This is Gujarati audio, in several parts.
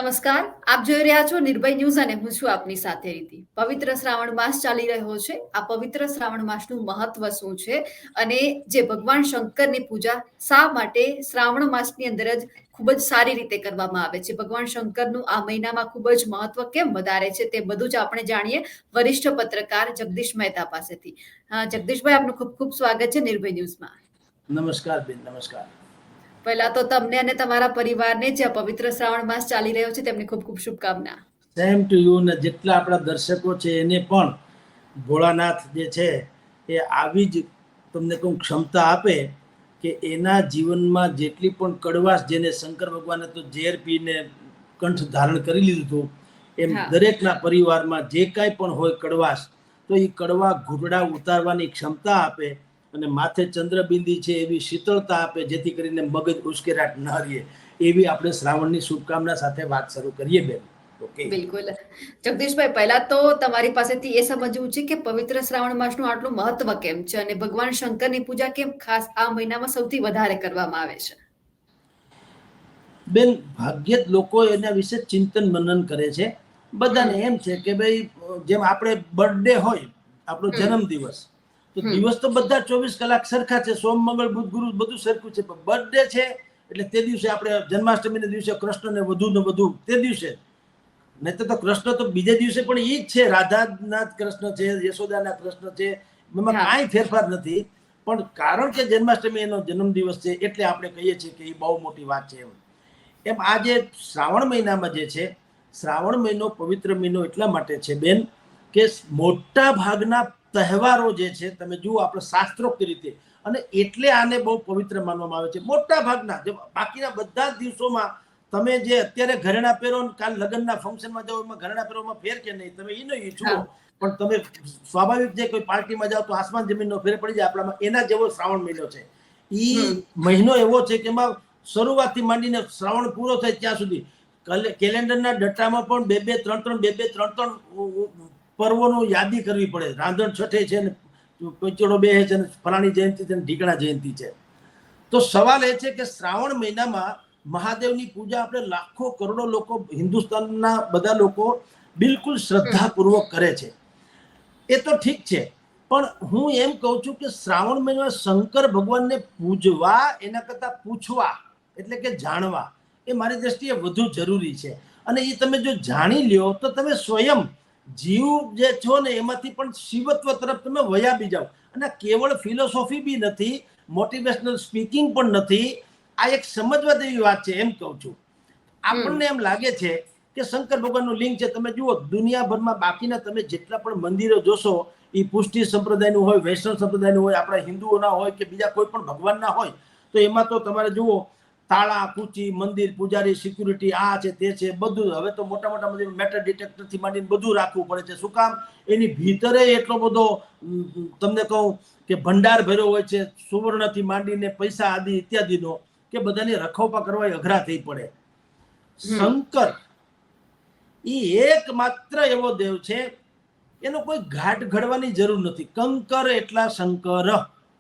નમસ્કાર. આપ જોઈ રહ્યા છો નિર્ભય ન્યૂઝ અને હું છું આપની સાથે રીતિ. પવિત્ર શ્રાવણ માસ ચાલી રહ્યો છે. આ પવિત્ર શ્રાવણ માસનું મહત્વ શું છે અને જે ભગવાન શંકરની પૂજા શા માટે શ્રાવણ માસની અંદર જ ખૂબ જ સારી રીતે કરવામાં આવે છે. ભગવાન શંકરનું આ મહિનામાં ખૂબ જ મહત્વ કેમ વધારે છે તે બધું જ આપણે જાણીએ વરિષ્ઠ પત્રકાર જગદીશ મહેતા પાસેથી. જગદીશભાઈ, આપનું ખૂબ ખૂબ સ્વાગત છે નિર્ભય ન્યૂઝમાં. નમસ્કાર બેન, નમસ્કાર. પહેલા તો તમને અને તમારા પરિવારને જે પવિત્ર શ્રાવણ માસ ચાલી રહ્યો છે તેમની ખૂબ ખૂબ શુભકામના. Same to you. ને જેટલા આપણા દર્શકો છે એને પણ ભોળાનાથ જે છે એ આવી જ તમને કોઈ ક્ષમતા આપે કે એના જીવનમાં જેટલી પણ કડવાશ, જેને શંકર ભગવાને તો ઝેર પીને કંઠ ધારણ કરી લીધું હતું, એમ દરેકના પરિવારમાં જે કાંઈ પણ હોય કડવાશ, તો એ કડવા ઘૂંટડા ઉતારવાની ક્ષમતા આપે અને માથે ચંદ્રબિંદી છે એવી શીતળતા આપે, જેથી કરીને મગજ ઉશ્કેરાટ ન રહે. એવી આપણે શ્રાવણની શુભકામના સાથે વાત શરૂ કરીએ બેન. બિલકુલ. જગદીશભાઈ, પહેલા તો તમારી પાસેથી એ સમજવું છે કે પવિત્ર શ્રાવણ માસનું આટલું મહત્વ કેમ છે અને ભગવાન શંકરની પૂજા કેમ ખાસ આ મહિનામાં સૌથી વધારે કરવામાં આવે છે. બેન, ભાગ્યે જ લોકો એના વિશે ચિંતન મનન કરે છે. બધાને એમ છે કે ભાઈ, જેમ આપણે બર્થડે હોય, આપણો જન્મદિવસ, તો દિવસ તો બધા 24 કલાક સરખા છે, સોમ મંગળ બુધ ગુરુ બધું સરખું છે, પણ બર્થડે છે એટલે તે દિવસે આપણે જન્માષ્ટમીના દિવસે કૃષ્ણને વધુ ને વધુ તે દિવસે, નહીં તો કૃષ્ણ તો બીજે દિવસે પણ એ જ છે. રાધાના કૃષ્ણ છે, યશોદાના કૃષ્ણ છે, એમાં કાંઈ ફેરફાર નથી. પણ કારણ કે જન્માષ્ટમી એનો જન્મદિવસ છે એટલે આપણે કહીએ છીએ કે એ બહુ મોટી વાત છે. એમ આ જે શ્રાવણ મહિનામાં જે છે, શ્રાવણ મહિનો પવિત્ર મહિનો એટલા માટે છે બેન કે મોટા ભાગના તહેવારો જે છે, તમે જુઓ આપણે શાસ્ત્રોક્ત રીતે, અને એટલે આને બહુ પવિત્ર માનવામાં આવે છે. મોટા ભાગના, બાકીના બધા જ દિવસોમાં તમે જે અત્યારે ઘરેણા પહેરો, કાલ લગ્નના ફંક્શનમાં જાઓ, એમાં ઘરેણા પહેરોમાં ફેર કે નહીં, તમે એ નહીં જુઓ, પણ તમે સ્વાભાવિક જે કોઈ પાર્ટીમાં જાઓ તો આસમાન જમીનનો ફેર પડી જાય આપણામાં. એના જેવો શ્રાવણ મહિનો છે. એ મહિનો એવો છે કે એમાં શરૂઆતથી માંડીને શ્રાવણ પૂરો થાય ત્યાં સુધી કેલેન્ડરના ડટ્ટામાં પણ બે બે ત્રણ પર્વોનું યાદી કરવી પડે. રાંધણ છઠે છે ને, પંચોડો બે છે ને, ફલાણી જયંતિ છે ને, ઢીકણા જયંતિ છે. તો સવાલ એ છે કે શ્રાવણ મહિનામાં મહાદેવની પૂજા આપણે લાખો કરોડો લોકો, હિન્દુસ્તાનના બધા લોકો બિલકુલ શ્રદ્ધાપૂર્વક કરે છે. એ તો ઠીક છે, પણ હું એમ કહું છું કે શ્રાવણ મહિનામાં શંકર ભગવાનને પૂજવા એના કરતાં પૂછવા, એટલે કે જાણવા, એ મારી દ્રષ્ટિએ વધુ જરૂરી છે. અને એ તમે જો જાણી લ્યો તો તમે સ્વયં જીવ જે છો ને એમાંથી પણ શિવત્વ તરફ તમે વયા બી જાઓ. અને કેવળ ફિલોસોફી બી નથી, મોટિવેશનલ સ્પીકિંગ પણ નથી. આ એક સમજવા જેવી વાત છે. એમ કહું છું, આપણને એમ લાગે છે કે શંકર ભગવાનનું લિંગ છે. તમે જુઓ દુનિયાભરમાં બાકીના તમે જેટલા પણ મંદિરો જોશો, એ પુષ્ટિ સંપ્રદાયનું હોય, વૈષ્ણવ સંપ્રદાયનું હોય, આપણા હિન્દુઓના હોય કે બીજા કોઈ પણ ભગવાનના હોય, તો એમાં તો તમારે જુઓ તાળા કૂચી, મંદિર, પૂજારી, સિક્યુરિટી, આ છે તે છે, બધું. હવે તો મોટા મોટા મંદિર મેટલ ડિટેક્ટરથી માંડીને બધું રાખવું પડે છે. શું કામ? એની ભીતરે એટલો બધો તમને કહું કે ભંડાર ભર્યો હોય છે, સુવર્ણથી માંડીને પૈસા આદિ ઇત્યાદિનો, કે બધાની રખોપા કરવા અઘરા થઈ પડે. શંકર એ એકમાત્ર એવો દેવ છે, એનો કોઈ ઘાટ ઘડવાની જરૂર નથી. કંકર એટલા શંકર,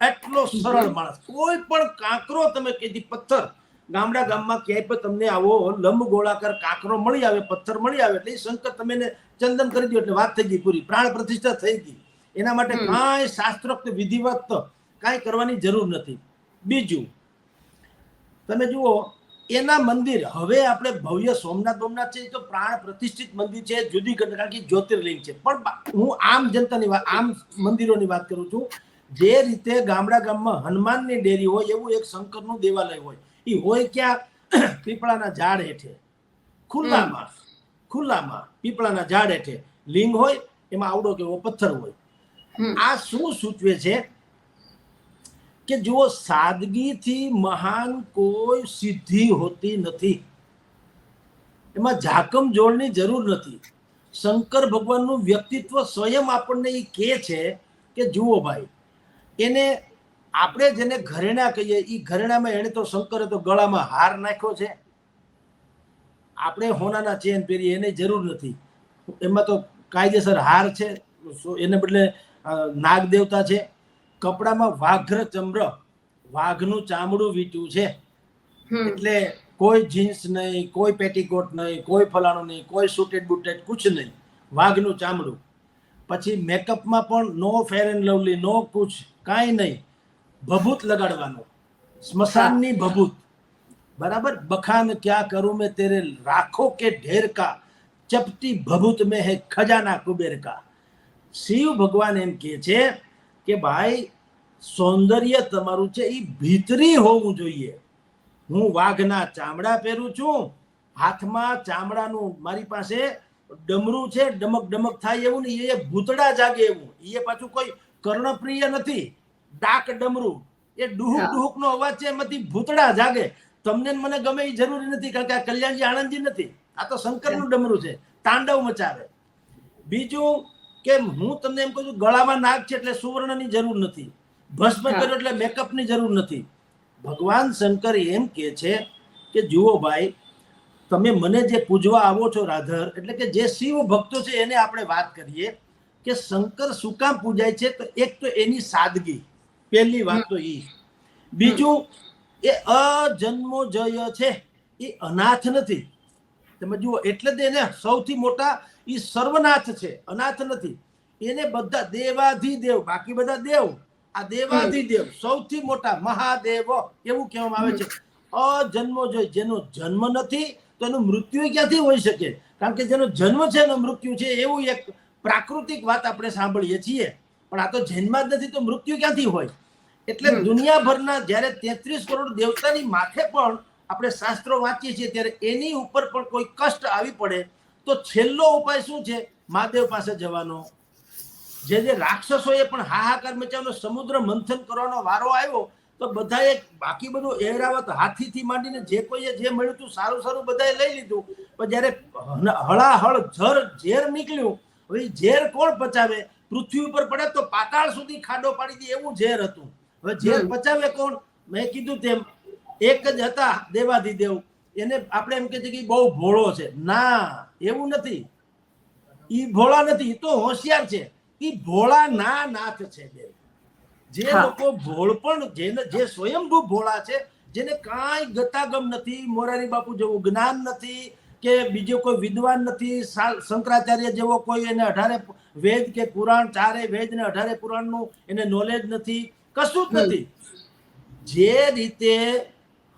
એટલો સરળ માણસ. કોઈ પણ કાંકરો તમે કીધી, પથ્થર, ગામડા ગામમાં ક્યાંય પણ તમને આવો લંબ ગોળાકાર કાંકરો મળી આવે, પથ્થર મળી આવે, એટલે શંકર તમે ચંદન કરી દો એટલે વાત થઈ ગઈ પૂરી, પ્રાણ પ્રતિષ્ઠા થઈ ગઈ. એના માટે કાંઈ શાસ્ત્રોક્ત વિધિવત કાંઈ કરવાની જરૂર નથી. બીજું તમે જુઓ એના મંદિર, હવે આપણે ભવ્ય સોમનાથ બોમનાથ છે તો પ્રાણ પ્રતિષ્ઠિત મંદિર છે, જુદી કારણ કે જ્યોતિર્લિંગ છે. પણ હું આમ જનતાની વાત, આમ મંદિરોની વાત કરું છું. જે રીતે ગામડા ગામમાં હનુમાનની ડેરી હોય, એવું એક શંકરનું દેવાલય હોય. એ હોય ક્યાં? પીપળાના ઝાડ હેઠે, ખુલ્લામાં પીપળાના ઝાડ હેઠે લિંગ હોય, એમાં આવડો કેવો પથ્થર હોય. આ શું સૂચવે છે કે જુઓ, સાદગીથી મહાન કોઈ સિદ્ધિ હોતી નથી. એમાં ઝાકમ જોડની જરૂર નથી. શંકર ભગવાનનું વ્યક્તિત્વ સ્વયં આપણને એ કહે છે કે જુઓ ભાઈ, એને આપણે જેને ઘરેણા કહીએ, એ ઘરેણામાં એને તો શંકરે તો ગળામાં હાર નાખ્યો છે. આપણે હોનાના ચેન પહેરીએ એની જરૂર નથી. એમાં તો કાયદેસર હાર છે, એને બદલે નાગ દેવતા છે. કપડામાં વાઘ્ર ચંદ્ર, વાઘનું ચામડું વીટ્યું છે. એટલે કોઈ જીન્સ નહીં, કોઈ પેટીકોટ નહીં, કોઈ ફલાણું નહીં, કોઈ સુટેડ બુટેડ કુછ નહીં, વાઘનું ચામડું. પછી મેકઅપમાં પણ નો ફેર એન્ડ લવલી, નો કુછ, કાંઈ નહીં, ભભૂત લગાડવાનો, સ્મશાનની ભભૂત, બરાબર. બખાન ક્યાં કરું મેં તેરે રાખો કે ઢેર કા, ચપટી ભભૂત મેં હે ખજાના કુબેર કા. શિવ ભગવાન એમ કહે છે કે ભાઈ સૌંદર્ય તમારું છે એ ભીતરી હોવું જોઈએ. હું વાઘના ચામડા પહેરું છું, હાથમાં ચામડાનું મારી પાસે ડમરું છે, ડમક ડમક થાય એવું નહીં, એ ભૂતડા જાગે એવું. એ પાછું કોઈ કર્ણપ્રિય નથી, ડાક ડમરું, એ ડુહુક ડુહુક નો અવાજ છે, એમાંથી ભૂતડા જાગે. તમને મને ગમે એ જરૂરી નથી, કારણ કે આ કલ્યાણજી આણંદજી નથી, આ તો શંકરનું ડમરું છે, તાંડવ મચાવે. બીજું કે હું તમને એમ કહું છું, ગળામાં નાગ છે એટલે સુવર્ણની જરૂર નથી, ભસ્મ કર્યો એટલે મેકઅપની જરૂર નથી. ભગવાન શંકર એમ કે છે કે જુઓ ભાઈ, તમે મને જે પૂજવા આવો છો રાધર, એટલે કે જે શિવ ભક્તો છે એને આપણે વાત કરીએ કે શંકર શું કામ પૂજાય છે. તો એક તો એની સાદગી, પહેલી વાત તો એ. બીજું એ અજન્મો જય છે, એ અનાથ નથી. તમે જુઓ એટલે જ એને સૌથી મોટા એ સર્વનાથ છે, અનાથ નથી. એને બધા દેવાધિદેવ, બાકી બધા દેવ, આ દેવાધિદેવ સૌથી મોટા મહાદેવ એવું કહેવામાં આવે છે. અજન્મો જય, જેનો જન્મ નથી તો એનું મૃત્યુ ક્યાંથી હોઈ શકે? કારણ કે જેનો જન્મ છે એનો મૃત્યુ છે, એવું એક પ્રાકૃતિક વાત આપણે સાંભળીએ છીએ. પણ આ તો જન્મ જ નથી તો મૃત્યુ ક્યાંથી હોય? એટલે દુનિયાભરના જ્યારે 33 કરોડ દેવતાની માથે પણ આપણે શાસ્ત્રો વાંચીએ છીએ ત્યારે એની ઉપર પણ કોઈ કષ્ટ આવી પડે તો છેલ્લો ઉપાય શું છે? મહાદેવ પાસે જવાનો. જે રાક્ષસોએ પણ હાહાકાર મચાવવાનો, સમુદ્ર મંથન કરવાનો વારો આવ્યો તો બધાએ બાકી બધું એરાવત હાથીથી માંડીને જે કોઈએ જે મળ્યું હતું સારું સારું બધાએ લઈ લીધું. પણ જ્યારે હળાહળ ઝેર નીકળ્યું, હવે ઝેર કોણ પચાવે? પૃથ્વી ઉપર પડે તો પાતાળ સુધી ખાડો પાડી દે એવું ઝેર હતું. હવે ઝેર પચાવે કોણ? મેં કીધું તેમ એક જ હતા દેવાધિદેવ. એને આપણે એમ કે છે કે બહુ ભોળો છે. ના, એવું નથી. ઈ ભોળા નથી, ઈ તો હોશિયાર છે. ઈ ભોળા ના નાથ છે. જે લોકો ભોળપણ, જેને જે સ્વયંભૂ ભોળા છે, જેને કાંઈ ગતાગમ નથી, મોરારી બાપુ જેવું જ્ઞાન નથી કે બીજો કોઈ વિદ્વાન નથી, શંકરાચાર્ય જેવો કોઈ એને 18 વેદ કે પુરાણ, 4 વેદ ને 18 પુરાણનું એને નોલેજ નથી, કશું જ નથી. જે રીતે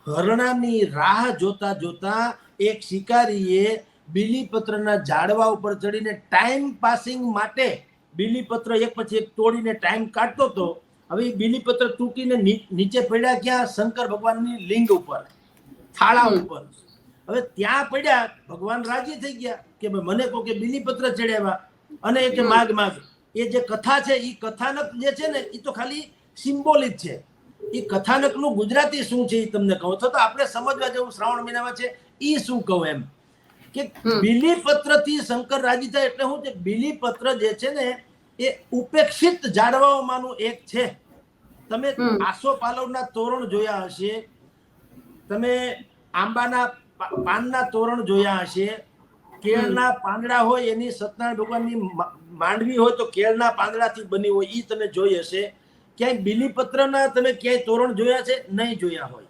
હરણાની રાહ જોતા જોતા એક શિકારીએ બીલીપત્રના ઝાડવા ઉપર ચડીને ટાઈમ પાસિંગ માટે બીલીપત્ર એક પછી એક તોડીને ટાઈમ કાઢતો હતો. હવે બીલીપત્ર તૂટીને નીચે પડ્યા ક્યાં? શંકર ભગવાનની લિંગ ઉપર, થાળા ઉપર. હવે ત્યાં પડ્યા, ભગવાન રાજી થઈ ગયા કે મને કહો કે બીલીપત્ર ચડાવ્યા અને એ કે માગ માગ. એ જે કથા છે એ કથાનક જે છે ને એ તો ખાલી સિમ્બોલિક છે. એ કથાનકનું ગુજરાતી શું છે એ તમને કહું તો આપણે સમજવા જેવું શ્રાવણ મહિનામાં છે. એ શું કહું એમ કે બીલીપત્ર થી શંકર રાજી થાય એટલે શું છે? બીલીપત્ર જે છે ને એ ઉપેક્ષિત ઝાડવાઓમાંનું એક છે. તમે આસોપાલવના તોરણ જોયા હશે, તમે આંબાના પાનના તોરણ જોયા હશે, કેળના પાંદડા હોય એની સત્યનારાયણ ભગવાનની માંડવી હોય તો કેળના પાંદડાથી બની હોય, એ તમે જોઈ હશે. ક્યાંય બીલીપત્રના તમે ક્યાંય તોરણ જોયા છે? નહીં જોયા હોય.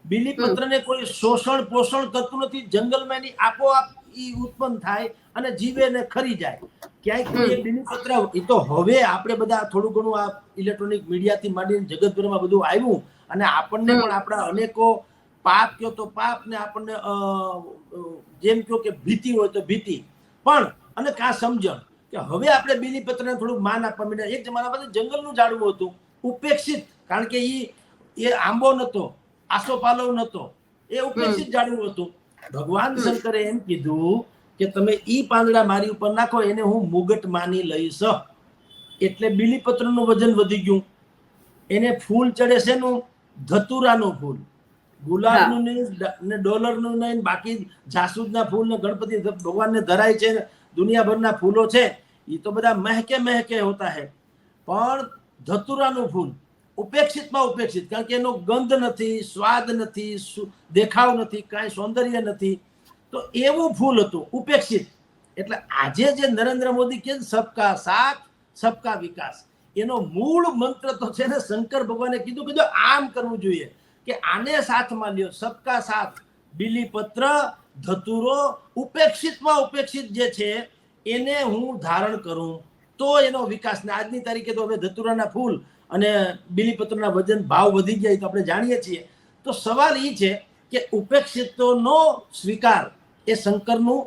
બીલીપત્રને કોઈ શોષણ પોષણ કરતું નથી, જંગલમાં એની આપોઆપ ઈ ઉત્પન્ન થાય અને જીવે ને ખરી જાય. ક્યાંય કોઈ બીલીપત્ર, એ તો હવે આપણે બધા થોડું ઘણું આ ઇલેક્ટ્રોનિક મીડિયાથી માંડીને જગતભરમાં બધું આવ્યું અને આપણને પણ આપણા અનેકો પાપ કયો તો પાપ ને આપણને જેમ કયો કે ભીતિ હોય તો ભીતિ પણ અને કાં સમજણ કે હવે આપણે બીલીપત્રને થોડું માન આપવા માંડ્યા. એક જમાના પાસે જંગલનું ઝાડવું હતું, ઉપેક્ષિત, કારણ કે એ આંબો નતો, આસોપાલવ નતો, એ ઉપેક્ષિત ઝાડવું હતું. ભગવાન શંકરે એમ કીધું કે તમે ઈ પાંદડા મારી ઉપર નાખો, એને હું મુગટ માની લઈશ. એટલે બીલીપત્રનું વજન વધી ગયું. એને ફૂલ ચડે છે નું ધતુરાનું ફૂલ, ગુલાબનું નહીં ને ડોલરનું નહીં, બાકી જાસૂદના ફૂલ ને ગણપતિ ભગવાનને ધરાય છે, દુનિયાભરના ફૂલો છે, એ તો બધા મહેકે મહેકે હોતા હે. પણ ધતુરાનું ફૂલ ઉપેક્ષિતમાં ઉપેક્ષિત, કારણ કે એનો ગંધ નથી, સ્વાદ નથી, દેખાવ નથી, કાંઈ સૌંદર્ય નથી. તો એવું ફૂલ હતું ઉપેક્ષિત. એટલે આજે જે નરેન્દ્ર મોદી કે સબકા સાથ સબકા વિકાસ, એનો મૂળ મંત્ર તો છે ને શંકર ભગવાને કીધું કે આમ કરવું જોઈએ, કે આને સાથમાં લ્યો, સબકા સાથ બીલીપત્ર, ધતુરો, ઉપેક્ષિતમાં ઉપેક્ષિત જે છે એને હું ધારણ કરું તો એનો વિકાસ. ને આજની તારીખે તો હવે ધતુરાના ફૂલ અને બીલીપત્રના વજન ભાવ વધી ગયા તો આપણે જાણીએ છીએ. તો સવાલ એ છે કે ઉપેક્ષિતોનો સ્વીકાર એ શંકરનું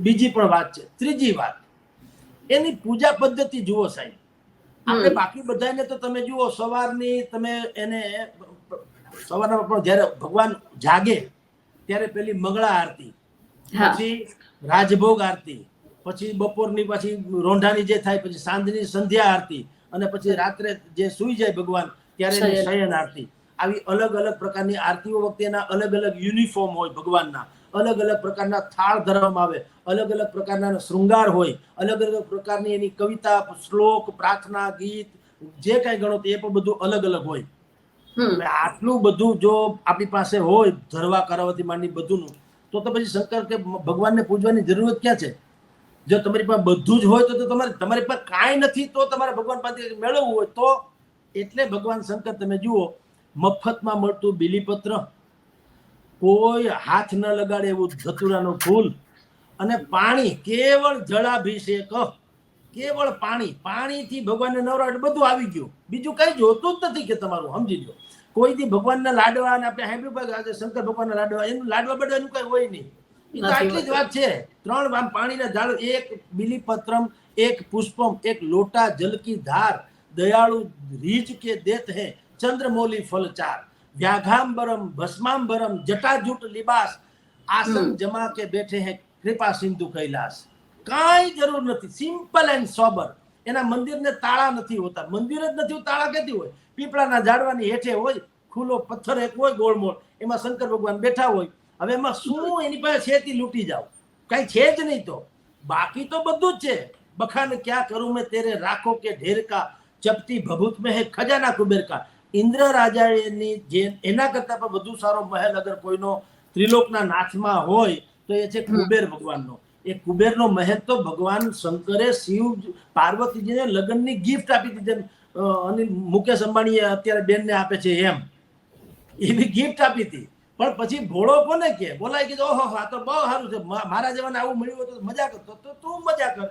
બીજી પણ વાત છે. ત્રીજી વાત, એની પૂજા પદ્ધતિ જુઓ સાહેબ. આપણે બાકી બધાને તો તમે જુઓ સવારની, તમે એને સવારના જ્યારે ભગવાન જાગે ત્યારે પેલી મંગળા આરતી, પછી રાજભોગ આરતી, પછી બપોરની પછી રોંઢાની જે થાય, પછી સાંજની સંધ્યા આરતી, અને પછી રાત્રે જે સુઈ જાય ભગવાન ત્યારે શયન આરતી. આવી અલગ અલગ પ્રકારની આરતીઓ વખતે એના અલગ અલગ યુનિફોર્મ હોય ભગવાનના, અલગ અલગ પ્રકારના થાળ ધરવામાં આવે, અલગ અલગ પ્રકારના શૃંગાર હોય, અલગ અલગ પ્રકારની એની કવિતા, શ્લોક, પ્રાર્થના, ગીત જે કઈ ગણો એ પણ બધું અલગ અલગ હોય. આટલું બધું જો આપણી પાસે હોય ધરવા કરાવવાથી માંડી બધુંનું, તો પછી શંકર કે ભગવાનને પૂજવાની જરૂરત ક્યાં છે? જો તમારી પાસે બધું જ હોય તો તમારી પાસે કાંઈ નથી તો તમારે ભગવાન પાસે મેળવવું હોય તો. એટલે ભગવાન શંકર તમે જુઓ, મફતમાં મળતું બીલીપત્ર, કોઈ હાથ ન લગાડે એવું ધતુરાનું ફૂલ, અને પાણી, કેવળ જળાભિષેક, કેવળ પાણીથી ભગવાનને નવરાવ, બધું આવી ગયું. બીજું કઈ જોતું જ નથી કે તમારું, સમજી લો. કોઈ દી ભગવાનના લાડવા, અને આપણે સાંભળ્યું શંકર ભગવાનના લાડવા, એનું લાડવા બડવાનું કઈ હોય નહીં. એ તો આટલી જ વાત છે. 3 આમ પાણીના ઝાડ, એક બીલીપત્રમ, એક પુષ્પમ, એક લોટા જલ કી ધાર, દયાળુ રીજ કે દેત હે ચંદ્રમૌલી ફલ 4, વ્યાઘાંબરમ ભસ્માંબરમ જટાજૂટ લિબાસ, આસન જમા કે બેઠે હે કૃપા સિંધુ કૈલાસ. કાંઈ જરૂર નથી, સિમ્પલ એન્ડ સોબર. એના મંદિરને તાળા નથી હોતા. મંદિર જ નથી, તાળા ક્યાંથી હોય? પીપળાના ઝાડવાની હેઠે હોય, ખુલ્લો પથ્થર એક હોય ગોળમોળ, એમાં શંકર ભગવાન બેઠા હોય. હવે એમાં શું એની પાસે છેતી લૂંટી જાવ? કઈ છે જ નહીં. તો બાકી તો બધું જ છે. બખાન ક્યાં કરું મેં તેરે રાખો કે ઢેરકા, ચપટી ભભૂત મેં હે ખજાના કુબેર કા. ઇન્દ્ર રાજાની જે એના કરતા પણ વધુ સારો મહેલ અગર કોઈનો ત્રિલોકના નાથમાં હોય તો એ છે કુબેર ભગવાનનો. એ કુબેરનો મહેલ તો ભગવાન શંકરે શિવ પાર્વતીજીને લગ્નની ગિફ્ટ આપી દીધી. અનિલ મુકેશ અંબાણીએ અત્યારે બેનને આપે છે એમ, એવી ગિફ્ટ આપી હતી. પણ પછી ભોળો કોને કે બોલાય કીધું, ઓહો આ તો બહુ સારું છે, મારા જેવાને આવું મળ્યું હોય તો મજા કરતો. તો તું મજા કર,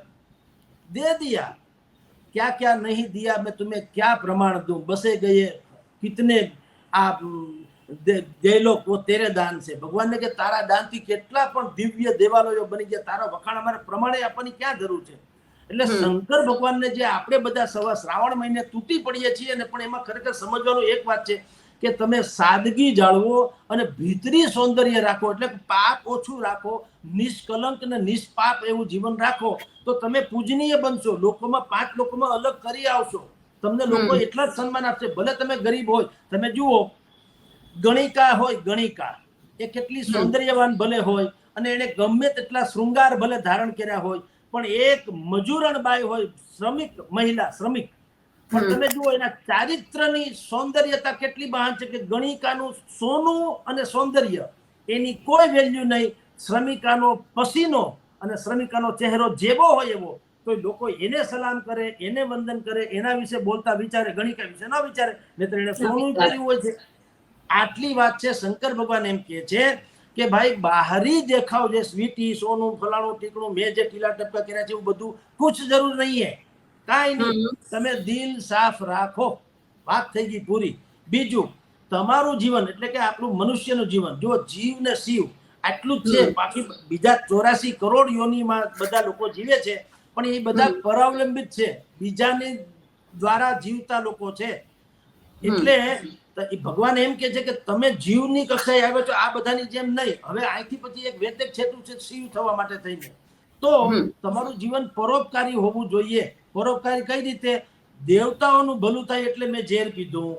દે દિયા क्या क्या नहीं दिया मैं तुम्हें क्या प्रमाण दूं, बसे गए कितने આ દેલોક વો તેરે દાન છે. ભગવાનને કે તારા દાનથી કેટલા પણ દિવ્ય દેવાલયો બની ગયા, તારા વખાણ અમારે પ્રમાણે આપવાની ક્યાં જરૂર છે? એટલે શંકર ભગવાનને જે આપણે બધા સવા શ્રાવણ મહિને તૂટી પડીએ છીએ, અને પણ એમાં ખરેખર સમજવાનું એક વાત છે કે તમે સાદગી જાળવો અને ભીતરી સૌંદર્ય રાખો, એટલે પાપ ઓછું રાખો, નિષ્કલંક અને નિષ્પાપ એવું જીવન રાખો, તો તમે પૂજનીય બનશો. લોકોમાં 5 લોકોમાં અલગ કરી આવશો. તમને લોકો એટલા જ સન્માન આપશે, ભલે તમે ગરીબ હોય. તમે જુઓ, ગણિકા હોય, ગણિકા એ કેટલી સૌંદર્યવાન ભલે હોય, અને એને ગમે તેટલા શૃંગાર ભલે ધારણ કર્યા હોય, પણ એક મજૂરણ બાઈ હોય, શ્રમિક મહિલા, શ્રમિક, પણ તમે જુઓ એના ચારિત્રની સૌંદર્યતા કેટલી બહાર છે કે ગણિકાનું સોનું અને સૌંદર્ય એની કોઈ વેલ્યુ નહીં. શ્રમિકાનો પસીનો અને શ્રમિકાનો ચહેરો જેવો હોય એવો, તો લોકો એને સલામ કરે, એને વંદન કરે, એના વિશે બોલતા વિચારે, ગણિકા વિશે ના વિચારે, નહીતર એને સોનું કર્યું હોય છે. આટલી વાત છે. શંકર ભગવાન એમ કહે છે કે ભાઈ બહારી દેખાવ, જે સ્વીટી, સોનું, ફલાણું ટીકણું, મેં જે ટીલા ટપકા કર્યા છે એવું બધું કુછ જરૂર નહીં હે, કાંઈ નહીં. તમે દિલ સાફ રાખો, વાત થઈ ગઈ પૂરી. બીજું, તમારું જીવન એટલે કે આપણું મનુષ્યનું જીવન, જો જીવ ને શિવ આટલું જ છે. બાકી બીજા 84 કરોડ યોનીમાં બધા લોકો જીવે છે, પણ એ બધા પરાવલંબિત છે, બીજાની દ્વારા જીવતા લોકો છે. એટલે ભગવાન એમ કે છે કે તમે જીવની કક્ષાએ આવ્યો છો, આ બધાની જેમ નહીં. હવે અહીંથી પછી એક વેતક છેટું છે શિવ થવા માટે થઈને, તો તમારું જીવન પરોપકારી હોવું જોઈએ. પરોપકારી કઈ રીતે? દેવતાઓનું ભલું થાય એટલે મેં ઝેર પીધું,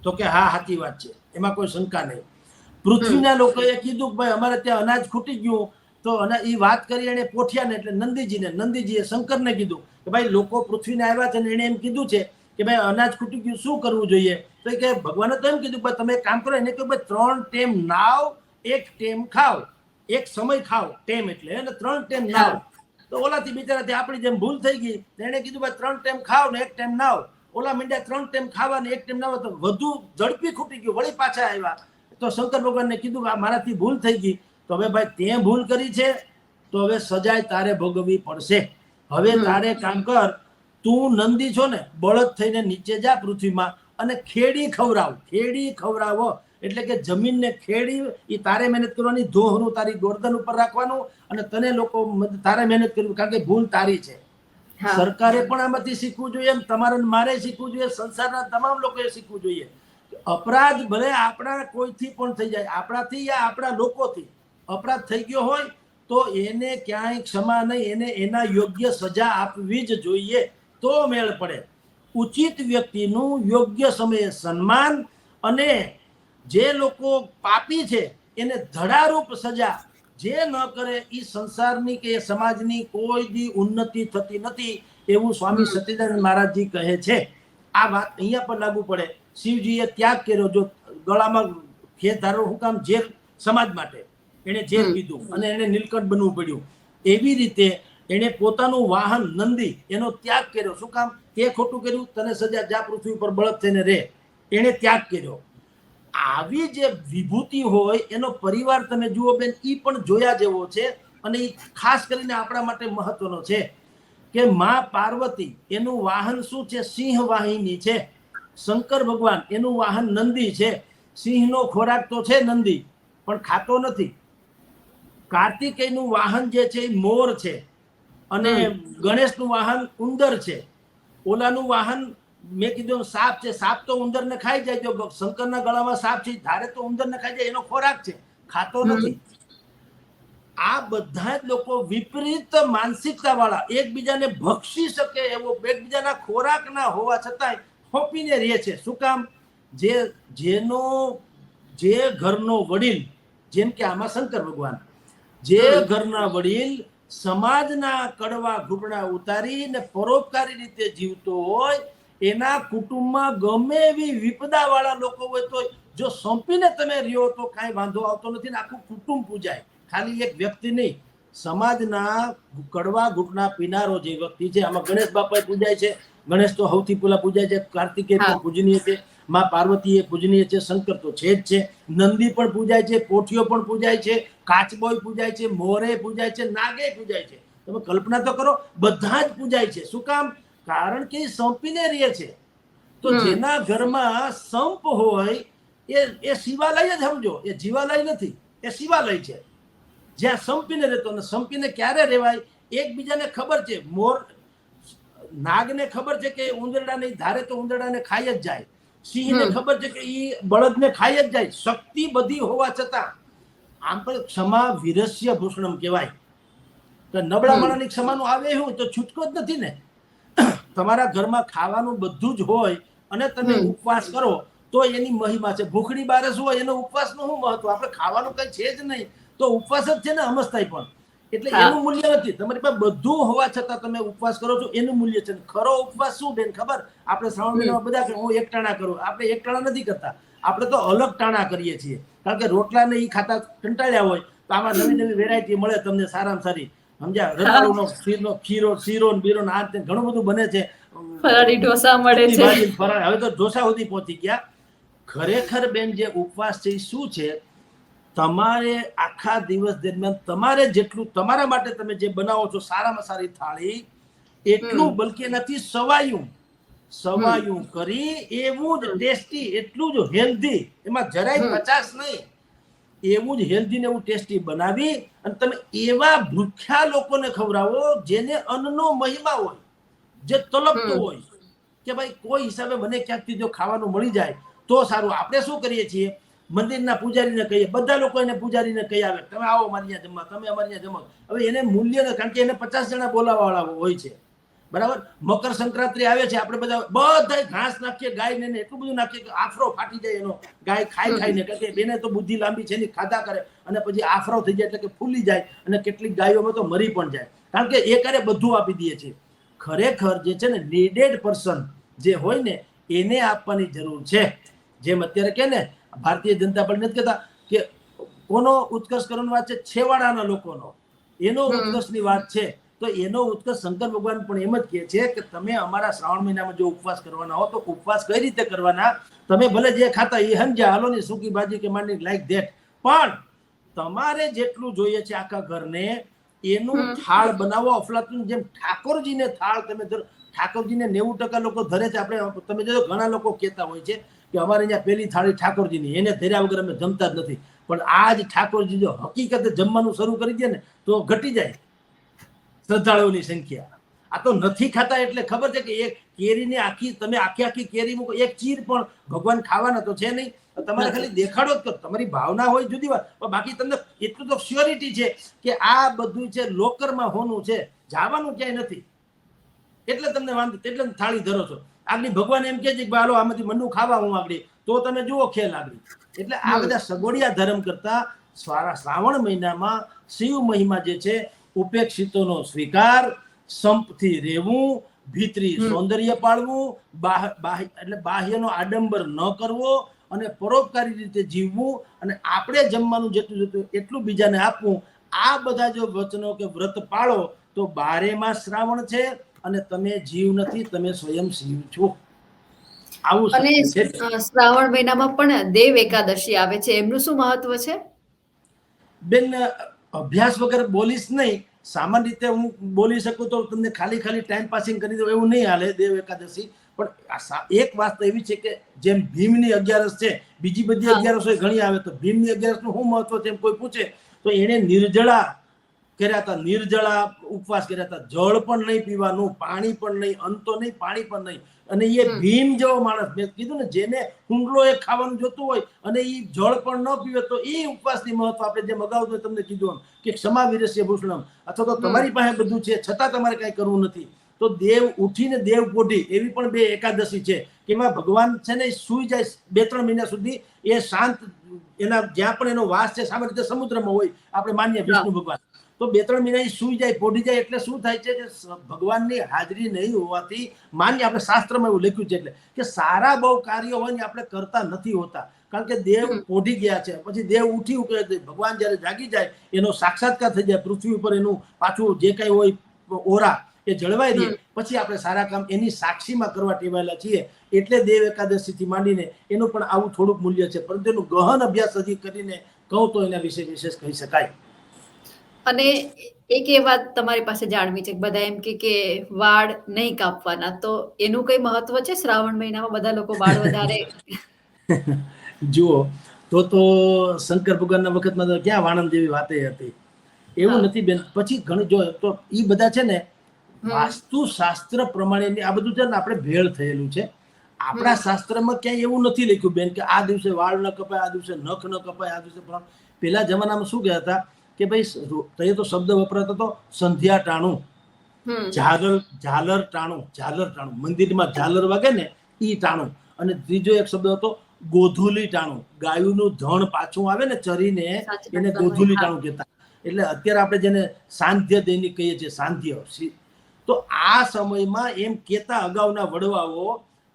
તો કે હા સાચી વાત છે, એમાં કોઈ શંકા નહીં. પૃથ્વીના લોકોએ કીધું કે ભાઈ અમારે ત્યાં અનાજ ખૂટી ગયું, તો એ વાત કરી એને પોઠિયાને, એટલે નંદીજીએ શંકરને કીધું કે ભાઈ લોકો પૃથ્વીને આવ્યા છે ને એને એમ કીધું છે કે ભાઈ અનાજ ખૂટી ગયું, શું કરવું જોઈએ? તો કે ભગવાને તો એમ કીધું ભાઈ તમે એક કામ કરો, એને કહ્યું ભાઈ 3 ટેમ નાવ, 1 ટેમ ખાવ, એક સમય ખાવ, ટેમ એટલે, અને 3 ટેમ નાવ. તો ઓલાથી બિચારાથી આપણી જેમ ભૂલ થઈ ગઈ, એને કીધું ભાઈ 3 ટેમ ખાવ ને 1 ટેમ નાવ. ઓલા મીંડ્યા 3 ટેમ ખાવા ને 1 ટેમ નાવ, તો વધુ ઝડપી ખૂટી ગયું, વળી પાછા આવ્યા. તો શંકર ભગવાનને કીધું કે આ મારાથી ભૂલ થઈ ગઈ, તો હવે ભાઈ તે ભૂલ કરી છે તો હવે સજાય તારે ભોગવવી પડશે. હવે તારે કામ કર, તું નંદી છો ને, બળદ થઈને નીચે જા પૃથ્વીમાં અને ખેડી ખવરાવો, એટલે કે જમીનને ખેડી, એ તારે મહેનત કરવાની, ધોહરું તારી ગોરદન ઉપર રાખવાનું અને તને લોકો તારે મહેનત કરવી, કારણ કે ભૂલ તારી છે. સરકારે પણ આમાંથી શીખવું જોઈએ, તમારે મારે શીખવું જોઈએ, સંસારના તમામ લોકોએ શીખવું જોઈએ. અપરાધ ભલે આપણા કોઈથી પણ થઈ જાય, આપણાથી યા આપણા લોકોથી અપરાધ થઈ ગયો હોય તો એને ક્યાંય ક્ષમા નહીં, એને એના યોગ્ય સજા આપવી જ જોઈએ, તો મેળ પડે. ઉચિત વ્યક્તિનું યોગ્ય સમયે સન્માન, અને જે લોકો પાપી છે એને ધડારૂપ સજા, જે ન કરે એ સંસારની કે સમાજની કોઈ દી ઉન્નતિ થતી નથી, એવું સ્વામી સત્યનારાયણ મહારાજજી કહે છે. આ વાત અહીંયા પર લાગુ પડે. શિવજીએ ત્યાગ કર્યો, જો ગળામાં ખેત ધારો, હું કામ? ઝેર સમાજ માટે એને ઝેર પીધું અને એને નીલકંઠ બનવું પડ્યું. એવી રીતે એને પોતાનું વાહન નંદી એનો ત્યાગ કર્યો. શું કામ? તે ખોટું કર્યું, તને સજા, જા પૃથ્વી પર બળદ થઈને રહે, એને ત્યાગ કર્યો. આવી જે વિભૂતિ હોય એનો પરિવાર તમે જુઓ બેન, એ પણ જોયા જેવો છે. અને એ ખાસ કરીને આપણા માટે મહત્વનો છે કે માં પાર્વતી એનું વાહન શું છે? સિંહ વાહિની છે. શંકર ભગવાન એનું વાહન નંદી છે. સિંહનો ખોરાક તો છે નંદી, પણ ખાતો નથી. કાર્તિકેયનું વાહન જે છે એ મોર છે, અને ગણેશનું વાહન ઉંદર છે. ઓલાનું વાહન મેં કીધું સાપ છે. સાપ તો ઉંદરને ખાઈ જાય, જો શંકરના ગળામાં સાપ છે, ધારે તો ઉંદરને ખાઈ જાય, એનો ખોરાક છે, ખાતો નથી. આ બધા જ લોકો વિપરીત માનસિકતા વાળા, એકબીજાને ભક્ષી શકે એવો, એકબીજાના ખોરાક ના હોવા છતાંય ખોપીને રહે છે. શું કામ? જે ઘરનો વડીલ, જેમ કે આમાં શંકર ભગવાન, જે ઘરના વડીલ સમાજના કડવા ઘૂંટડા ઉતારીને પરોપકારી રીતે જીવતો હોય, એના કુટુંબમાં ગમે એવી વિપદા વાળા લોકો હોય તો જો સોંપીને તમે રહ્યો તો કાંઈ વાંધો આવતો નથી ને આખું કુટુંબ પૂજાય. ખાલી એક વ્યક્તિ નહીં, સમાજના કડવા ઘૂંટણા પીનારો જે વ્યક્તિ છે, આમાં ગણેશ બાપા પૂજાય છે. ગણેશ તો સૌથી પહેલા પૂજાય છે. કાર્તિકેય પણ પૂજનીય છે, માં પાર્વતી એ પૂજનીય છે, શંકર તો છે જ છે. નંદી પણ પૂજાય છે, પોઠિયો પણ પૂજાય છે, કાચબોય પૂજાય છે, મોરે પૂજાય છે, નાગે પૂજાય છે. તમે કલ્પના તો કરો, બધા જ પૂજાય છે. શું કામ? કારણ કે એ સંપીને રહે છે. તો જેના ઘરમાં સંપ હોય એ શિવાલય જ સમજો, એ જીવાલય નથી, એ શિવાલય છે, જ્યાં સંપીને રહેતો. અને સંપીને ક્યારે રહેવાય? એકબીજાને ખબર છે. મોર નાગને ખબર છે કે ઉંદરડાને ધારે તો ઉંદરડાને ખાઈ જ જાય. સિંહને ખબર છે કે એ બળદને ખાઈ જ જાય. શક્તિ બધી હોવા છતાં આમ પણ ક્ષમા વીરસ્ય ભૂષણમ કહેવાય. તો નબળા માણસની ક્ષમાનું આવે એવું તો છૂટકો જ નથી ને. તમારા ઘરમાં ખાવાનું બધું જ હોય અને તમે ઉપવાસ કરો તો એની મહિમા છે. ભૂખડી બારસ હોય એનો ઉપવાસનું શું મહત્વ? આપણે ખાવાનું કઈ છે જ નહીં તો ઉપવાસ જ છે ને અમસ્તાય પણ. એટલે એનું મૂલ્ય નથી. તમારી પાસે બધું હોવા છતાં તમે ઉપવાસ કરો છો, એનું મૂલ્ય છે. ખરો ઉપવાસ શું બેન ખબર? આપણે શ્રાવણ મહિનામાં બધા કે હું એક ટાણા કરું. આપણે એક ટાણા નથી કરતા, આપણે તો અલગ ટાણા કરીએ છીએ. કારણ કે રોટલા ને એ ખાતા કંટાળ્યા હોય તો આમાં નવી નવી વેરાયટી મળે તમને સારામાં સારી. સમજ્યા? રતાળુનો શીરો બીરો આ ઘણું બધું બને છે. ફરાળી ઢોસા મળે છે. હવે તો ઢોસા સુધી પહોંચી ગયા. ખરેખર બેન જે ઉપવાસ છે એ શું છે? તમારે આખા દિવસ દરમિયાન તમારે જેટલું તમારા માટે તમે જે બનાવો છો સારામાં સારી થાળી, એટલું બલકે એનાથી સવાયું કરી એવું જ ટેસ્ટી, એટલું જ હેલ્ધી, એમાં જરાય 50 નહીં, એવું જ હેલ્ધી ને એવું ટેસ્ટી બનાવી અને તમે એવા ભૂખ્યા લોકોને ખવડાવો જેને અન્નનો મહિમા હોય, જે તલપતો હોય કે ભાઈ કોઈ હિસાબે મને ક્યાંકથી જો ખાવાનું મળી જાય તો સારું. આપણે શું કરીએ છીએ? મંદિરના પૂજારીને કહીએ, બધા લોકો એને પૂજારીને કહી આવે તમે આવો અમારી ત્યાં જમવા, તમે અમારી ત્યાં જમવા. હવે એને મૂલ્ય ન, કારણ કે એને 50 જણા બોલાવવાવાળા હોય છે, બરાબર? મકર સંક્રાંતિ આવે છે, આપણે બધા ઘાસ નાખીએ, ગાય ને એટલું બધું નાખીએ કે આફરો ફાટી જાય એનો, ગાય ખાઈને. કારણ કે એને તો બુદ્ધિ લાંબી છે, એની ખાધા કરે અને પછી આફરો થઈ જાય એટલે કે ફૂલી જાય અને કેટલીક ગાયોમાં તો મરી પણ જાય. કારણ કે એ કરે બધું આપી દઈએ છીએ. ખરેખર જે છે ને નીડેડ પર્સન જે હોય ને એને આપવાની જરૂર છે. જેમ અત્યારે કે ને ભારતીય જનતા પાર્ટી નથી કહેતા કે કોનો ઉત્કર્ષ કરવાની વાત છે? છેવાડાના લોકોનો, એનો ઉત્કર્ષની વાત છે તો એનો ઉત્કર્ષ શંકર ભગવાન પણ એમ જ કહે છે કે તમે અમારા શ્રાવણ મહિનામાં જો ઉપવાસ કરવાના હો તો ઉપવાસ કઈ રીતે કરવાના, તમે ભલે જે ખાતા એ સમજ્યા, હાલો ની સૂકી ભાજી કે માંડી લાઈક ધેટ, પણ તમારે જેટલું જોઈએ છે આખા ઘરને એનું થાળ બનાવો. અફલાતુન જેમ ઠાકોરજીને થાળ, તમે ઠાકોરજીને 90% લોકો ધરે છે. આપણે તમે જો ઘણા લોકો કહેતા હોય છે કે અમારે અહીંયા પેલી થાળી ઠાકોરજીની, એને ધર્યા વગર અમે જમતા જ નથી. પણ આ જ ઠાકોરજી જો હકીકતે જમવાનું શરૂ કરી દે ને તો ઘટી જાય શ્રદ્ધાળુઓની સંખ્યા. આ તો નથી ખાતા એટલે ખબર છે કે એક કેરીની આખી, તમે આખી કેરી મૂકો, એક ચીર પણ ભગવાન ખાવાના તો છે નહીં. તમારે ખાલી દેખાડો જ કરો, તમારી ભાવના હોય જુદી વાત, પણ બાકી તમને એટલું તો શ્યોરિટી છે કે આ બધું છે લોકરમાં હોનું છે, જવાનું ક્યાંય નથી, એટલે તમને વાંધો, એટલે થાળી ધરો છો. આગળ ભગવાન એમ કે છે કે હાલો આમાંથી મનનું ખાવા હું આગળ, તો તમે જુઓ ખેલ આગળ. એટલે આ બધા સગોડિયા ધર્મ કરતા શ્રાવણ મહિનામાં શિવ મહિમા જે છે, ઉપેક્ષિતોનો સ્વીકાર, સંપથી રહેવું, ભીતરી સૌંદર્ય પાળવું, એટલે બાહ્યનો આડંબર ન કરવો અને પરોપકારી રીતે જીવવું, અને આપણે જમવાનું જેટલું જોતું એટલું બીજાને આપવું. આ બધા જો વચનો કે વ્રત પાળો તો 12 માસ શ્રાવણ છે અને તમે જીવ નથી, તમે સ્વયં શિવ છો. આવું અને છે. શ્રાવણ મહિનામાં પણ દેવ એકાદશી આવે છે, એમનું શું મહત્વ છે? બેન, અભ્યાસ વગર બોલીશ નહીં. સામાન્ય રીતે હું બોલી શકું તો તમને ખાલી ટાઈમ પાસિંગ કરી દઉં એવું નહીં હાલે દેવ એકાદશી. પણ એક વાત તો એવી છે કે જેમ ભીમની 11 છે, બીજી બધી 11 ઘણી આવે, તો ભીમની 11 નું શું મહત્વ છે એમ કોઈ પૂછે તો એને નિર્જળા કર્યા હતા, નિર્જળા ઉપવાસ કર્યા હતા. જળ પણ નહીં પીવાનું, પાણી પણ નહીં, અંતો નહીં, પાણી પણ નહીં. અને એ ભીમ જેવો માણસ, મેં કીધું ને, જેને હુંડલો એ ખાવાનું જોતું હોય અને એ જળ પણ ન પીવે, તો એ ઉપવાસની મહત્વ આપણે જેમ અગાઉ તમને કીધું કે ક્ષમા વિરસ્ય ભૂષણમ, અથવા તો તમારી પાસે બધું છે છતાં તમારે કઈ કરવું નથી, તો દેવ ઉઠીને દેવ પોઢી એવી પણ 2 એકાદશી છે કે એમાં ભગવાન છે ને સુઈ જાય 2-3 મહિના સુધી, એ શાંત, એના જ્યાં પણ એનો વાસ છે સામાન્ય રીતે સમુદ્રમાં હોય, આપણે માનીએ વિષ્ણુ ભગવાન, તો 2-3 મહિના સુઈ જાય, પોઢી જાય. એટલે શું થાય છે કે ભગવાનની હાજરી નહીં હોવાથી, માન્ય આપણે શાસ્ત્રમાં એવું લખ્યું છે, એટલે કે સારા બહુ કાર્યો હોય ને આપણે કરતા નથી હોતા, કારણ કે દેવ પોઢી ગયા છે. પછી દેવ ઉઠી ઉકે, ભગવાન જયારે જાગી જાય, એનો સાક્ષાત્કાર થઈ જાય, પૃથ્વી ઉપર એનું પાછું જે કઈ હોય ઓરા એ જળવાઈ રહે, પછી આપણે સારા કામ એની સાક્ષીમાં કરવા ટેવાયેલા છીએ. એટલે દેવ એકાદશી થી માંડીને એનું પણ આવું થોડુંક મૂલ્ય છે, પરંતુ એનું ગહન અભ્યાસ હજી કરીને કહું તો એના વિશે વિશેષ કહી શકાય. અને એક એ વાત તમારી પાસે જાણવી છે, બધા એમ કે વાળ નહીં કાપવાના, તો એનું કઈ મહત્વ છે? શ્રાવણ મહિનામાં બધા લોકો વાળ વધારે જુઓ, તો શંકર ભગવાનના વખતમાં તો ક્યાં વાણંદ જેવી વાતે હતી, એવું નથી બેન. પછી ઘણું જો તો એ બધા છે ને વાસ્તુ શાસ્ત્ર પ્રમાણે આ બધું છે ને આપણે ભેળ થયેલું છે. આપણા શાસ્ત્રમાં ક્યાંય એવું નથી લખ્યું બેન કે આ દિવસે વાળ ન કપાય, આ દિવસે નખ ન કપાય, આ દિવસે. પેલા જમાનામાં શું કહેતા હતા કે ભાઈ તો શબ્દ વપરાતો હતો સંધ્યા ટાણું, ઝાલર ટાણું, મંદિરમાં ઝાલર વાગે ને ઈ ટાણું. અને ત્રીજો એક શબ્દ હતો ગોધુલી ટાણું, ગાયુંનું ધણ પાછું આવે ને ચરીને એને ગોધુલી ટાણું કહેતા. એટલે અત્યારે આપણે જેને સાંધ્ય દૈનિક કહીએ છીએ, સાંધ્ય, તો આ સમયમાં એમ કહેતા અગાઉના વડવાઓ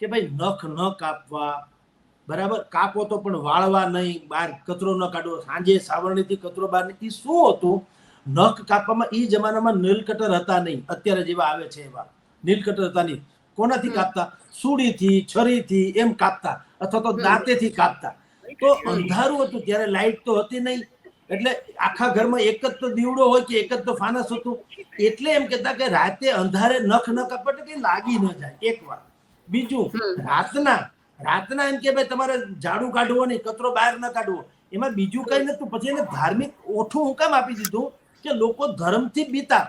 કે ભાઈ નખ ન કાપવા, બરાબર, કાપો તો પણ વાળવા નહીં, બહાર કચરો ન કાઢવો, સાંજે સાવરણીથી કચરો બહાર નહીં. શું હતું, નખ કાપવામાં એ જમાનામાં નીલ કટર હતા નહીં, અત્યારે જેવા આવે છે એવા નીલ કટર હતા નહીં. કોનાથી કાપતા? સુડીથી, છરીથી એમ કાપતા, અથવા તો દાંતેથી કાપતા. તો અંધારું હતું ત્યારે, લાઈટ તો હતી નહીં, એટલે આખા ઘરમાં એક જ તો દીવડો હોય કે એક જ તો ફાનસ હતું. એટલે એમ કહેતા કે રાતે અંધારે નખ ન કાપવા એટલે કઈ લાગી ન જાય, એક વાર. બીજું, રાતના એમ કે ભાઈ તમારે ઝાડુ કાઢવો નહીં, કચરો બહાર ન કાઢવો, એમાં બીજું કઈ નતું. પછી એને ધાર્મિક ઓઠું હું કામ આપી દીધું કે લોકો ધર્મથી બીતા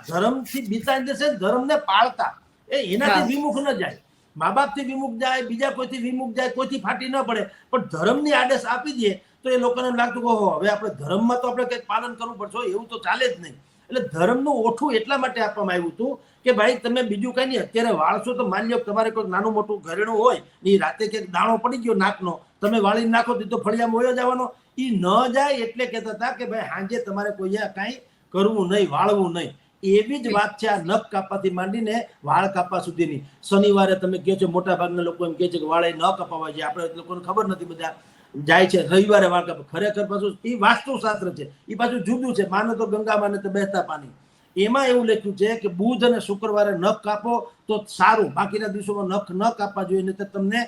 એટલે છે ધર્મને પાળતા, એનાથી વિમુખ ન જાય, મા બાપથી વિમુખ જાય, બીજા કોઈથી વિમુખ જાય, કોઈથી ફાટી ન પડે, પણ ધર્મની આદેશ આપી દે તો એ લોકોને લાગતું કે હવે આપણે ધર્મમાં તો આપણે કંઈક પાલન કરવું પડશે, એવું તો ચાલે જ નહીં. એટલે ધર્મનું ઓઠું એટલા માટે આપવામાં આવ્યું હતું કે ભાઈ તમે બીજું કઈ નહીં, અત્યારે વાળશો તો માની લો તમારે કોઈ નાનું મોટું ઘરેણું હોય ને રાતે ક્યાંક દાણો પડી ગયો નાકનો, તમે વાળી નાખો તો ફળિયામાં વયો જવાનો, એ ન જાય. એટલે કહેતા હતા કે ભાઈ સાંજે તમારે કોઈ કાંઈ કરવું નહીં, વાળવું નહીં. એવી જ વાત છે આ નખ કાપવાથી માંડીને વાળ કાપવા સુધીની. શનિવારે તમે કહો છો, મોટા ભાગના લોકો એમ કહે છે કે વાળ ન કપાવા જોઈએ, આપણે લોકોને ખબર નથી, બધા જાય છે રવિવારે વાળ કાપવા. ખરેખર પાછું એ વાસ્તુશાસ્ત્ર છે, એ પાછું જુદું છે. માનો તો ગંગા, માને તો બહેતા પાણી. એમાં એવું લખ્યું છે કે બુધ અને શુક્રવારે નખ કાપો તો સારું, બાકીના દિવસોમાં નખ ન કાપવા જોઈએ, નહીં તો તમને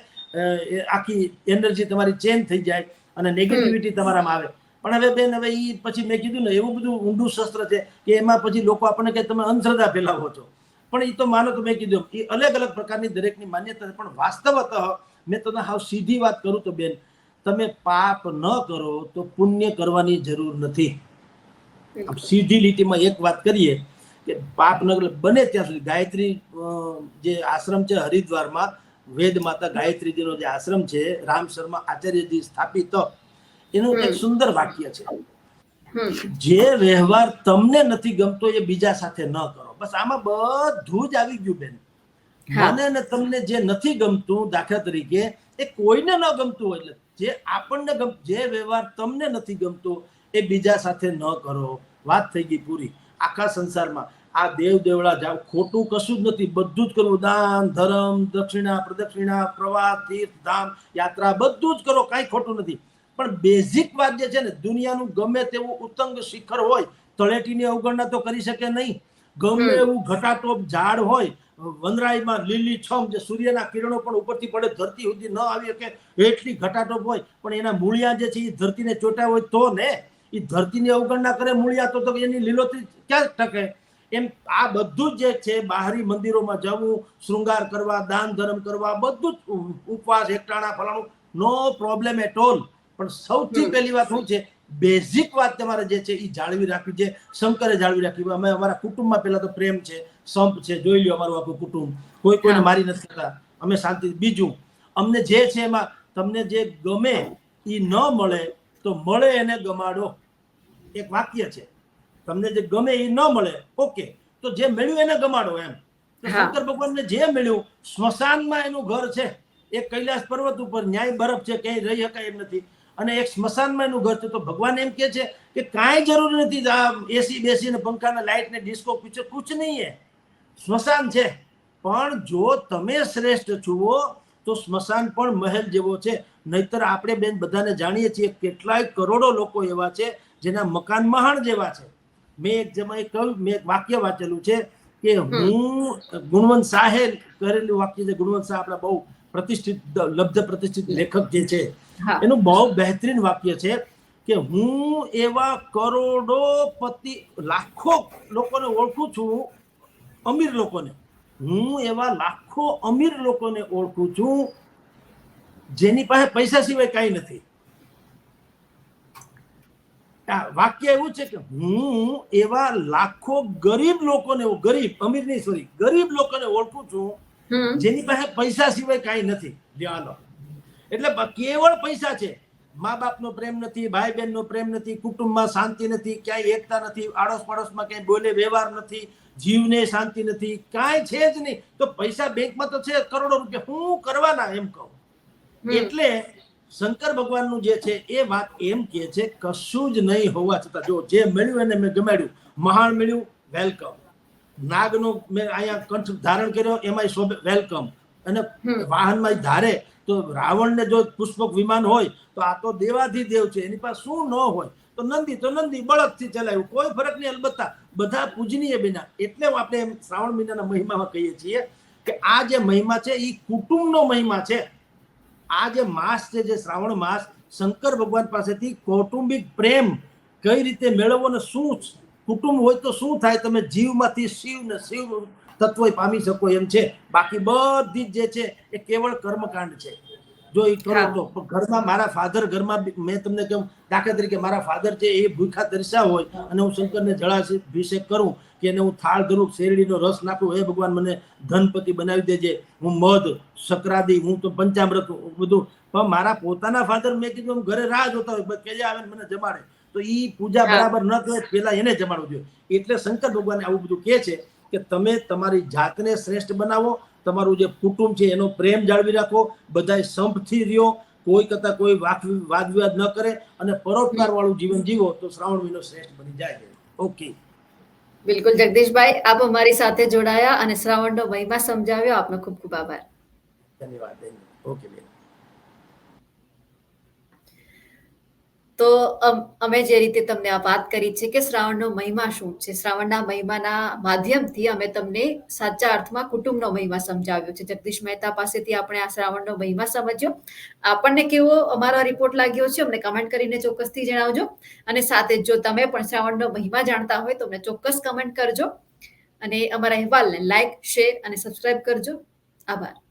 આખી એનર્જી તમારી ચેન્જ થઈ જાય અને નેગેટિવિટી તમારામાં આવે. પણ હવે બેન, હવે એ પછી મેં કીધું ને, એવું બધું ઊંડું શસ્ત્ર છે કે એમાં પછી લોકો આપણને કે તમે અંધશ્રદ્ધા ફેલાવો છો. પણ એ તો માનો તો મેં કીધું એ અલગ અલગ પ્રકારની દરેકની માન્યતા છે. પણ વાસ્તવતઃ મેં તમને હાવ સીધી વાત કરું તો બેન, તમે પાપ ન કરો તો પુણ્ય કરવાની જરૂર નથી. સીધી લીટીમાં એક વાત કરીએ કે પાપ ન બને ત્યાં સુધી ગાયત્રી જે આશ્રમ છે હરિદ્વારમાં, વેદ માતા ગાયત્રીજીનો જે આશ્રમ છે, રામ શર્મા આચાર્યજી સ્થાપિત, એનું એક સુંદર વાક્ય છે, જે વ્યવહાર તમને નથી ગમતો એ બીજા સાથે ન કરો. બસ આમાં બધું જ આવી ગયું બેન. મને ને તમને જે નથી ગમતું, દાખલા તરીકે એ કોઈને ન ગમતું હોય, એટલે જે આપણને જે વ્યવહાર તમને નથી ગમતો એ બીજા સાથે ન કરો. વાત થઈ ગઈ પૂરી. આખા સંસારમાં આ દેવ દેવળા જાવ, ખોટું કશું જ નથી, બધું જ કરવું. દાન, ધર્મ, દક્ષિણા, પ્રદક્ષિણા, પ્રવાસ, તીર્થ, ધામ, યાત્રા, બધું જ કરો, કાંઈ ખોટું નથી. પણ બેઝિક વાત જે છે ને, દુનિયાનું ગમે તેવું ઉત્તંગ શિખર હોય, તળેટીની અવગણના તો કરી શકે નહીં. ગમે એવું ઘટાટોપ ઝાડ હોય, વનરાયમાં લીલી છમ, જે સૂર્યના કિરણો પણ ઉપરથી પડે, ધરતી સુધી ન આવી શકે એટલી ઘટાટોપ હોય, પણ એના મૂળિયા જે છે એ ધરતીને ચોટ્યા હોય તો ને, એ ધરતીની અવગણના કરે મૂળિયા તો એની લીલોતરી ક્યાં ટકે? એમ આ બધું જ જે છે, બહારી મંદિરોમાં જવું, શૃંગાર કરવા, દાન ધર્મ કરવા, બધું જ ઉપવાસ, એકટાણા, ફલાણું, નો પ્રોબ્લેમ એટ ઓલ. પણ સૌથી પહેલી વાત શું છે, બેઝિક વાત તમારે જે છે એ જાળવી રાખવી છે. શંકરે જાળવી રાખી. અમે અમારા કુટુંબમાં પહેલા તો પ્રેમ છે, સંપ છે. જોઈ લ્યો અમારું આખું કુટુંબ, કોઈ કોઈને મારી નથી કરતા, અમે શાંતિ. બીજું, અમને જે છે એમાં તમને જે ગમે એ ન મળે તો મળે એને ગમાડો. એક વાક્ય છે, તમને જે ગમે એ ન મળે, ઓકે, તો જે મળ્યું એને ગમાડો. એમ તો શંકર ભગવાનને જે મળ્યું, સ્મશાનમાં એનું ઘર છે, એક કૈલાસ પર્વત ઉપર, ન્યાય બરફ છે, ક્યાંય રહી શકાય એમ નથી, અને એક સ્મશાનમાં એનું ઘર છે. તો ભગવાન એમ કે છે કે કાંઈ જરૂર નથી આ એસી બેસી ને પંખા ને લાઇટ ને ડિસ્કો કુછ નહીં હે, સ્મશાન છે. પણ જો તમે શ્રેષ્ઠ છો તો સ્મશાન પણ મહેલ જેવો છે. નહીતર આપણે બેન બધાને જાણીએ છીએ કેટલાય કરોડો લોકો એવા છે જેના મકાન મહાણ જેવા છે. મેં એક જમાએ કહ્યું, મેં એક વાક્ય વાંચેલું છે કે હું, ગુણવંત શાહે કરેલું વાક્ય છે. ગુણવંત શાહ આપણા બહુ પ્રતિષ્ઠિત, લબ્ધ પ્રતિષ્ઠિત લેખક જે છે, એનું બહુ બહેતરીન વાક્ય છે કે હું એવા કરોડોપતિ, લાખો લોકોને ઓળખું છું, અમીર લોકોને. હું એવા લાખો અમીર લોકોને ઓળખું છું જેની પાસે પૈસા સિવાય કાંઈ નથી. વાક્ય એવું છે કે હું એવા લાખો ગરીબ લોકોને, ગરીબ, અમીર નહીં, સોરી, ગરીબ લોકોને ઓળખું છું જેની પાસે પૈસા સિવાય કાંઈ નથી. એટલે કેવળ પૈસા છે, મા બાપનો પ્રેમ નથી, ભાઈ બહેનનો પ્રેમ નથી, કુટુંબમાં શાંતિ નથી, ક્યાંય એકતા નથી, આડોશ પડોશમાં ક્યાંય બોલે વ્યવહાર નથી, જીવને શાંતિ નથી, કાંઈ છે જ નહીં. તો પૈસા બેંકમાં તો છે કરોડો રૂપિયા, શું કરવાના એમ કહું. એટલે શંકર ભગવાનનું જે છે એ વાત એમ કે છે, કશું જ નહીં હોવા છતાં જો જે મળ્યું એને મેં ગમાડ્યું. મહાન મળ્યું, વેલકમ. નાગનો મેં અહીંયા કંઠ ધારણ કર્યો, એમાં વેલકમ. અને વાહનમાં ધારે તો રાવણને જો પુષ્પક વિમાન હોય તો આ તો દેવાધિદેવ છે, એની પાસે શું ન હોય? તો નંદી બળદથી ચલાવ્યું, કોઈ ફરક નહીં. અલબત્ત બધા પૂજનીય બન્યા. એટલે આપણે એમ શ્રાવણ મહિનાના મહિમામાં કહીએ છીએ કે આ જે મહિમા છે એ કુટુંબનો મહિમા છે. આ જે માસ છે, જે શ્રાવણ માસ, શંકર ભગવાન પાસેથી કૌટુંબિક પ્રેમ કઈ રીતે મેળવવો ને શું કુટુંબ હોય તો શું થાય, તમે જીવમાંથી શિવ ને શિવ તત્વ પામી શકો એમ છે. બાકી બધી જે છે એ કેવળ કર્મકાંડ છે. જો એ કરો તો ઘરમાં, મારા ફાધર ઘરમાં, મેં તમને કહ્યું દાખલા તરીકે, મારા ફાધર છે એ ભૂખા તરસ્યા હોય અને હું શંકરને જળાભિષેક કરું કે એને હું થાળ ધરું, શેરડીનો રસ નાખું, હે ભગવાન મને ધનપતિ બનાવી દેજે, હું મધ, સકરાદી, હું તો પંચામૃત બધું. પણ મારા પોતાના ફાધર, મેં કીધું ઘરે રાહ જોતા હોય કે આવે મને જમાડે, તો એ પૂજા બરાબર ન કરે, પેલા એને જમાડવું જોઈએ. એટલે શંકર ભગવાન આવું બધું કહે છે કે તમે તમારી જાતને શ્રેષ્ઠ બનાવો, તમારું જે કુટુંબ છે એનો પ્રેમ જાળવી રાખો, બધા સંપથી રહ્યો, કોઈ કરતા કોઈ વાદ વિવાદ ન કરે, અને પરોપકાર વાળું જીવન જીવો તો શ્રાવણ મહિનો શ્રેષ્ઠ બની જાય. ઓકે, બિલકુલ જગદીશભાઈ, આપ અમારી સાથે જોડાયા અને શ્રાવણનો મહિમા સમજાવ્યો. આપનો ખૂબ ખૂબ આભાર. ધન્યવાદ. ઓકે બેન. તો તો અમે જે રીતે તમને આ વાત કરી છે કે શ્રાવણનો મહિમા શું છે, શ્રાવણના મહિમાના માધ્યમથી અમે તમને સાચા અર્થમાં કુટુંબનો મહિમા સમજાવ્યો છે. જગદીશ મહેતા પાસેથી આપણે આ શ્રાવણનો મહિમા સમજ્યો. આપણને કેવો અમારો રિપોર્ટ લાગ્યો છે અમને કમેન્ટ કરીને ચોક્કસથી જણાવજો. અને સાથે જો તમે પણ શ્રાવણનો મહિમા જાણતા હોય તો અમને ચોક્કસ કમેન્ટ કરજો અને અમારા અહેવાલને લાઈક, શેર અને સબસ્ક્રાઇબ કરજો. આભાર.